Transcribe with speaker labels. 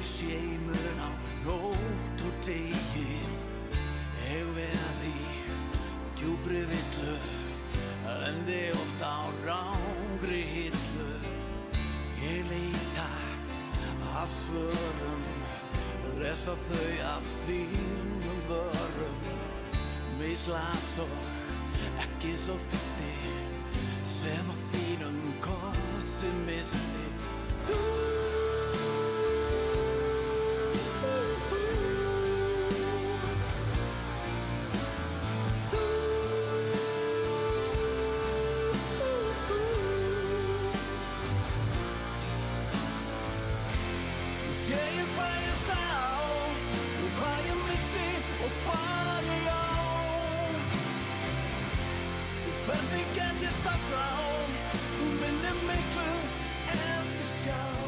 Speaker 1: sé í mun á nótt og degi. Ég verð í djúpri villu, lendi oft á rangri hillu. Ég leita að svörum, lesa þau af þínum vörum. Mislas og ekki svo fyrsti, sem að þínum kossi misti. Þú Hvernig get ég sagt frá, minnir miklu eftir sjá.